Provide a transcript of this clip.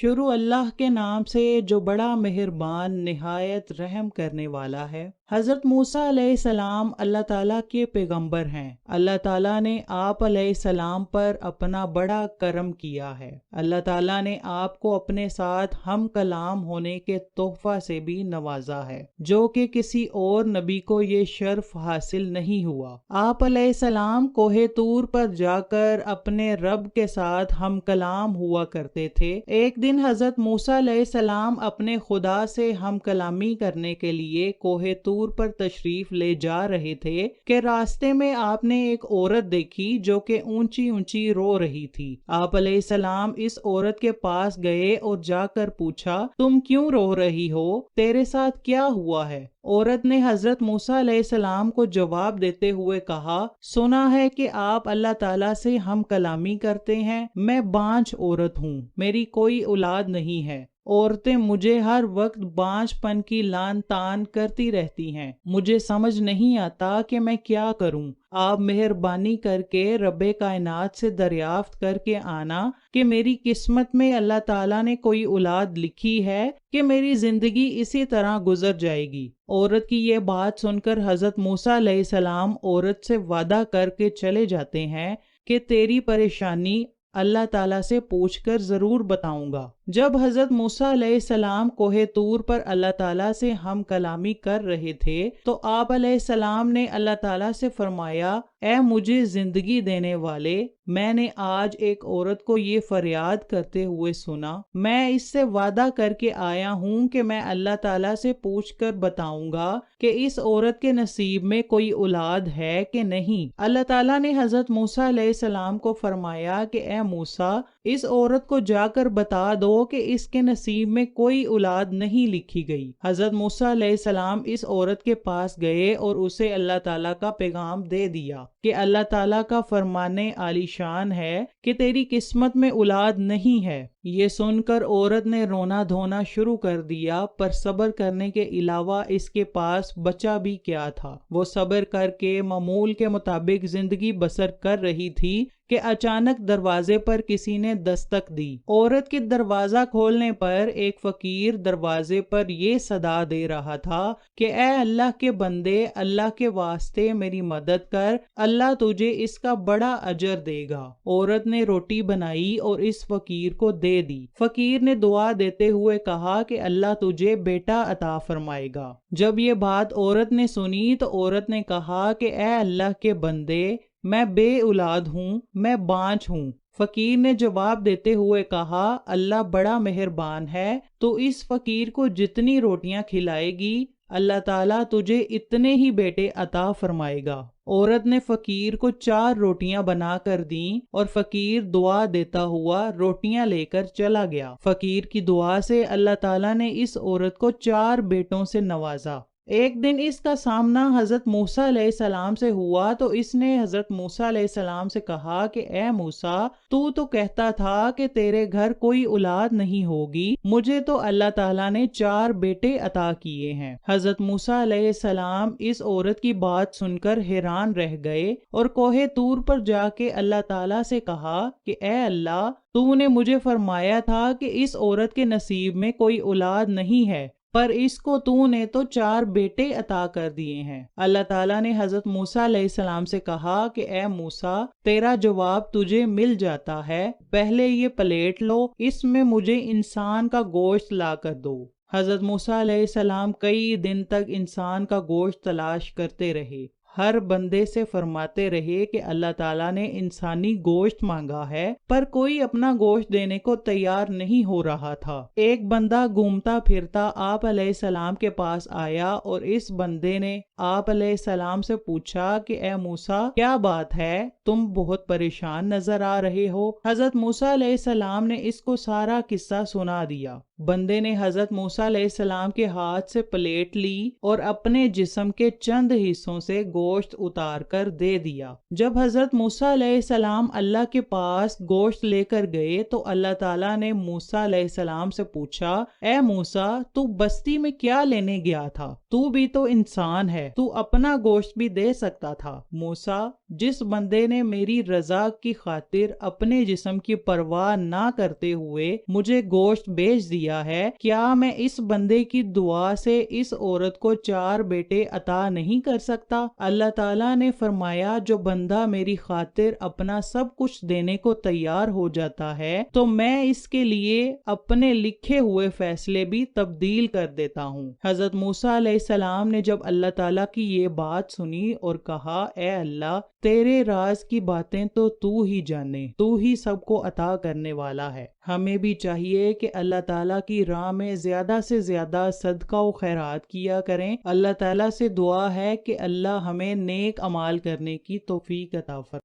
شروع اللہ کے نام سے جو بڑا مہربان نہایت رحم کرنے والا ہے۔ حضرت موسیٰ علیہ السلام اللہ تعالیٰ کے پیغمبر ہیں۔ اللہ تعالیٰ نے آپ علیہ السلام پر اپنا بڑا کرم کیا ہے۔ اللہ تعالیٰ نے آپ کو اپنے ساتھ ہم کلام ہونے کے تحفہ سے بھی نوازا ہے، جو کہ کسی اور نبی کو یہ شرف حاصل نہیں ہوا۔ آپ علیہ السلام کوہ طور پر جا کر اپنے رب کے ساتھ ہم کلام ہوا کرتے تھے۔ ایک دن حضرت موسیٰ علیہ السلام اپنے خدا سے ہم کلامی کرنے کے لیے کوہ طور پر تشریف لے جا رہے تھے کہ راستے میں آپ نے ایک عورت دیکھی جو کہ اونچی اونچی رو رہی تھی۔ آپ علیہ السلام اس عورت کے پاس گئے اور جا کر پوچھا، تم کیوں رو رہی ہو؟ تیرے ساتھ کیا ہوا ہے؟ عورت نے حضرت موسیٰ علیہ السلام کو جواب دیتے ہوئے کہا، سنا ہے کہ آپ اللہ تعالیٰ سے ہم کلامی کرتے ہیں۔ میں بانجھ عورت ہوں، میری کوئی اولاد نہیں ہے۔ عورتیں مجھے ہر وقت بانجھ پن کی لان تان کرتی رہتی ہیں۔ مجھے سمجھ نہیں آتا کہ میں کیا کروں۔ آپ مہربانی کر کے رب کائنات سے دریافت کر کے آنا کہ میری قسمت میں اللہ تعالیٰ نے کوئی اولاد لکھی ہے کہ میری زندگی اسی طرح گزر جائے گی۔ عورت کی یہ بات سن کر حضرت موسیٰ علیہ السلام عورت سے وعدہ کر کے چلے جاتے ہیں کہ تیری پریشانی اللہ تعالیٰ سے پوچھ کر ضرور بتاؤں گا۔ جب حضرت موسیٰ علیہ السلام کوہ طور پر اللہ تعالیٰ سے ہم کلامی کر رہے تھے تو آپ علیہ السلام نے اللہ تعالیٰ سے فرمایا، اے مجھے زندگی دینے والے، میں نے آج ایک عورت کو یہ فریاد کرتے ہوئے سنا۔ میں اس سے وعدہ کر کے آیا ہوں کہ میں اللہ تعالیٰ سے پوچھ کر بتاؤں گا کہ اس عورت کے نصیب میں کوئی اولاد ہے کہ نہیں۔ اللہ تعالیٰ نے حضرت موسیٰ علیہ السلام کو فرمایا کہ اے موسیٰ، اس عورت کو جا کر بتا دو کہ اس کے نصیب میں کوئی اولاد نہیں لکھی گئی۔ حضرت موسیٰ علیہ السلام اس عورت کے پاس گئے اور اسے اللہ تعالیٰ کا پیغام دے دیا کہ اللہ تعالیٰ کا فرمان عالی شان ہے کہ تیری قسمت میں اولاد نہیں ہے۔ یہ سن کر عورت نے رونا دھونا شروع کر دیا، پر صبر کرنے کے علاوہ اس کے پاس بچا بھی کیا تھا۔ وہ صبر کر کے معمول کے مطابق زندگی بسر کر رہی تھی کہ اچانک دروازے پر کسی نے دستک دی۔ عورت کے دروازہ کھولنے پر ایک فقیر دروازے پر یہ صدا دے رہا تھا کہ اے اللہ کے بندے، اللہ کے واسطے میری مدد کر، اللہ تجھے اس کا بڑا اجر دے گا۔ عورت نے روٹی بنائی اور اس فقیر کو دے دی۔ فقیر نے دعا دیتے ہوئے کہا کہ اللہ تجھے بیٹا عطا فرمائے گا۔ جب یہ بات عورت نے سنی تو عورت نے کہا کہ اے اللہ کے بندے، میں بے اولاد ہوں، میں بانجھ ہوں۔ فقیر نے جواب دیتے ہوئے کہا، اللہ بڑا مہربان ہے، تو اس فقیر کو جتنی روٹیاں کھلائے گی اللہ تعالیٰ تجھے اتنے ہی بیٹے عطا فرمائے گا۔ عورت نے فقیر کو 4 روٹیاں بنا کر دیں اور فقیر دعا دیتا ہوا روٹیاں لے کر چلا گیا۔ فقیر کی دعا سے اللہ تعالیٰ نے اس عورت کو 4 بیٹوں سے نوازا۔ ایک دن اس کا سامنا حضرت موسیٰ علیہ السلام سے ہوا تو اس نے حضرت موسیٰ علیہ السلام سے کہا کہ اے موسیٰ، تو کہتا تھا کہ تیرے گھر کوئی اولاد نہیں ہوگی، مجھے تو اللہ تعالیٰ نے 4 بیٹے عطا کیے ہیں۔ حضرت موسیٰ علیہ السلام اس عورت کی بات سن کر حیران رہ گئے اور کوہ طور پر جا کے اللہ تعالیٰ سے کہا کہ اے اللہ، تو نے مجھے فرمایا تھا کہ اس عورت کے نصیب میں کوئی اولاد نہیں ہے، پر اس کو تو نے تو 4 بیٹے عطا کر دیے ہیں۔ اللہ تعالیٰ نے حضرت موسیٰ علیہ السلام سے کہا کہ اے موسیٰ، تیرا جواب تجھے مل جاتا ہے، پہلے یہ پلیٹ لو، اس میں مجھے انسان کا گوشت لا کر دو۔ حضرت موسیٰ علیہ السلام کئی دن تک انسان کا گوشت تلاش کرتے رہے۔ ہر بندے سے فرماتے رہے کہ اللہ تعالیٰ نے انسانی گوشت مانگا ہے، پر کوئی اپنا گوشت دینے کو تیار نہیں ہو رہا تھا۔ ایک بندہ گھومتا پھرتا آپ علیہ السلام کے پاس آیا اور اس بندے نے آپ علیہ السلام سے پوچھا کہ اے موسیٰ، کیا بات ہے؟ تم بہت پریشان نظر آ رہے ہو۔ حضرت موسیٰ علیہ السلام نے اس کو سارا قصہ سنا دیا۔ بندے نے حضرت موسیٰ علیہ السلام کے ہاتھ سے پلیٹ لی اور اپنے جسم کے چند حصوں سے گوشت اتار کر دے دیا۔ جب حضرت موسیٰ علیہ السلام اللہ کے پاس گوشت لے کر گئے تو اللہ تعالیٰ نے موسیٰ علیہ السلام سے پوچھا، اے موسیٰ، تو بستی میں کیا لینے گیا تھا؟ تو بھی تو انسان ہے، تو اپنا گوشت بھی دے سکتا تھا۔ موسیٰ، جس بندے نے میری رضا کی خاطر اپنے جسم کی پرواہ نہ کرتے ہوئے مجھے گوشت بیچ دیا ہے، کیا میں اس بندے کی دعا سے اس عورت کو 4 بیٹے عطا نہیں کر سکتا؟ اللہ تعالیٰ نے فرمایا جو بندہ میری خاطر اپنا سب کچھ دینے کو تیار ہو جاتا ہے تو میں اس کے لیے اپنے لکھے ہوئے فیصلے بھی تبدیل کر دیتا ہوں۔ حضرت موسیٰ علیہ السلام نے جب اللہ تعالیٰ کی یہ بات سنی اور کہا اے اللہ تیرے راز کی باتیں تو ہی جانے، تو ہی سب کو عطا کرنے والا ہے۔ ہمیں بھی چاہیے کہ اللہ تعالیٰ کی راہ میں زیادہ سے زیادہ صدقہ و خیرات کیا کریں۔ اللہ تعالیٰ سے دعا ہے کہ اللہ ہمیں نیک اعمال کرنے کی توفیق عطا فرمائے۔